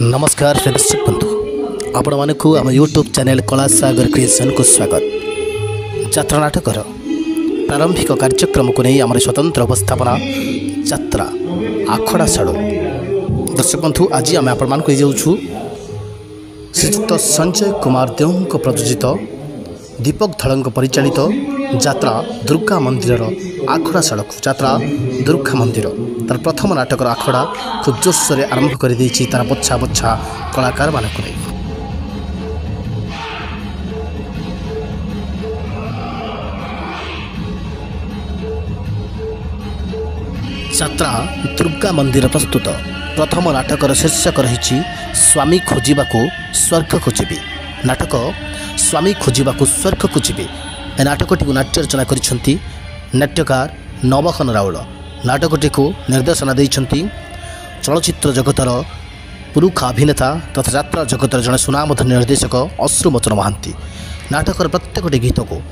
नमस्कार दर्शक बंधु आपण मानक आम यूट्यूब चैनल कला सागर क्रिएशन को स्वागत। यात्रा नाटकर प्रारंभिक कार्यक्रम को नहीं आम स्वतंत्र उपस्थापना यात्रा आखड़ा साड़ू। दर्शक बंधु आज आम आपण जाऊँ श्रीजुक्त संजय कुमार देव प्रयोजित दीपक धड़ परिचालित यात्रा दुर्गा मंदिर आखड़ा सड़क यात्रा दुर्गा मंदिर तार प्रथम नाटकर आखड़ा खूब जोशरे आरंभ कर तार बछा बछा कलाकार मानक नहीं यात्रा दुर्गा मंदिर प्रस्तुत प्रथम नाटकर शीर्षक रही स्वामी खोजिबाकू स्वर्ग खोजिबी। नाटक स्वामी खोजिबाकू स्वर्ग खोजिबी ए नाटकटी नाट्य रचना करिसेंती नाट्यकार नवखन राउल। नाटकटी को निर्देशना देइछंती चलचित्र जगतर पुरुखा अभिनेता तथा यात्रा जगतर जड़े सुनामधन्य निर्देशक अश्रुमोचन महांती। नाटकर प्रत्येकटी गीत को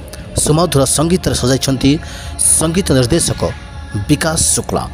सुमधुर संगीत सजाइछंती संगीत निर्देशक विकास शुक्ला।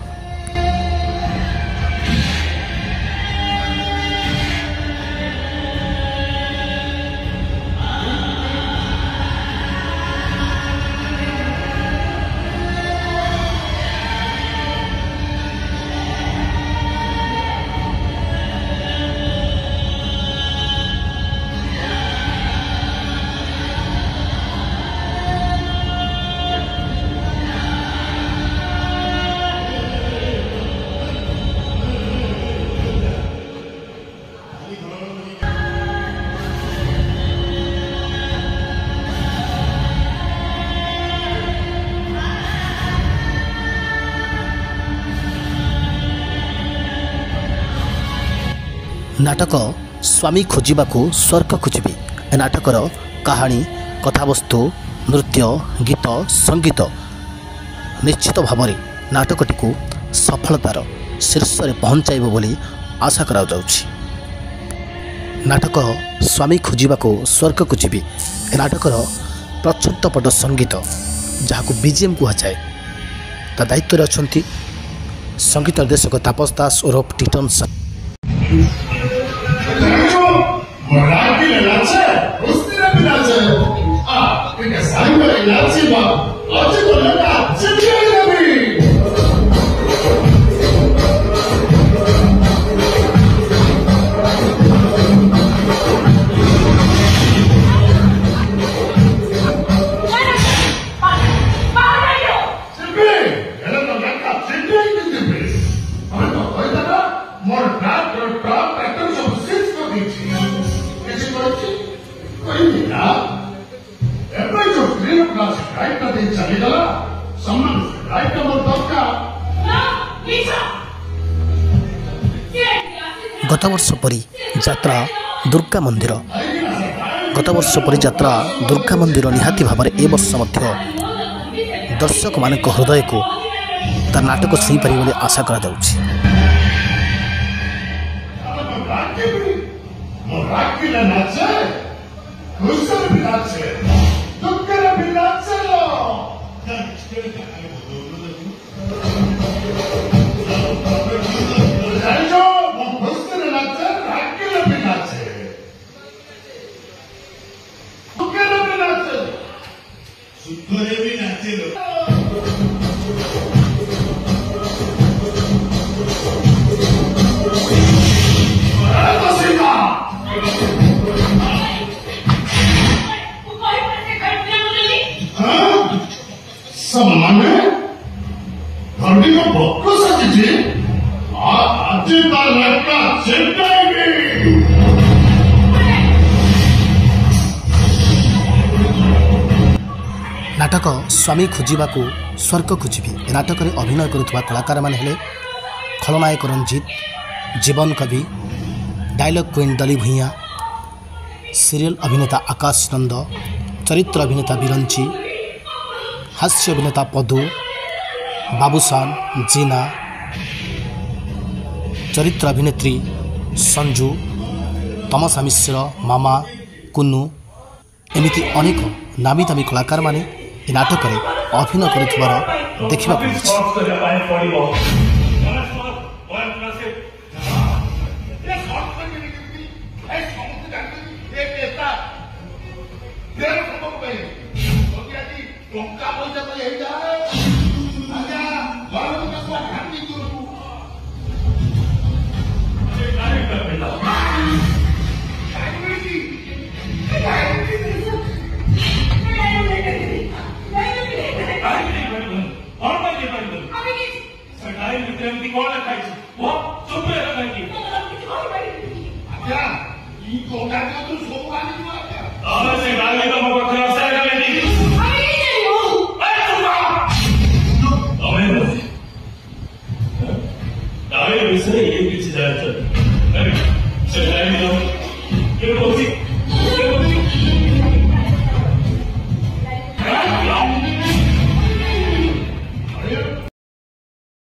नाटक स्वामी खोजिबाकू स्वर्ग खोजिबी ए नाटकर कहानी कथावस्तु नृत्य गीत संगीत निश्चित भाव में नाटकटी को सफलतार शीर्ष में पहुँचाइब बोली आशा करा जाउछि। नाटक स्वामी खोजिबाकू स्वर्ग खोजिबी ए नाटकर प्रच्छदपट संगीत जहाँ बीजीएम कहुए ता दायित्व अच्छा संगीत निर्देशक तापस दास उर्फ टिटन। गत वर्ष परी यात्रा दुर्गा मंदिर दुर्गा मंदिर निहाती भाव ए वर्ष दर्शक मान हृदय को तार नाटक छुई पारि बोली आशा करा जाउछि। नाटक स्वामी खोजिबाकू स्वर्ग खोजिबी नाटक में अभिनय करुवा कलाकार माने हेले खलनायक रंजीत, जीवन कवि, डायलॉग क्वीन दली भूइया, सीरियल अभिनेता आकाश नंद, चरित्र अभिनेता बिरंची, हास्य अभिनेता पदू, बाबूसान, जीना, चरित्र अभिनेत्री संजू, तमसा मिश्र, मामा, कुन्नू एमिति अनेक नामी दामी कलाकार माने नाटक में अभिनय करुवार देखा मिली। 뭐? 정부야, 나기. 야, 이 고단도 소관인 거 아니야? 아버지, 나이도 먹고 그냥 살아가니. 아니에요! 아이, 좀 봐! 너네 뭐지? 나의 의사에 얘기지 않았잖아. 아니, 저 나이도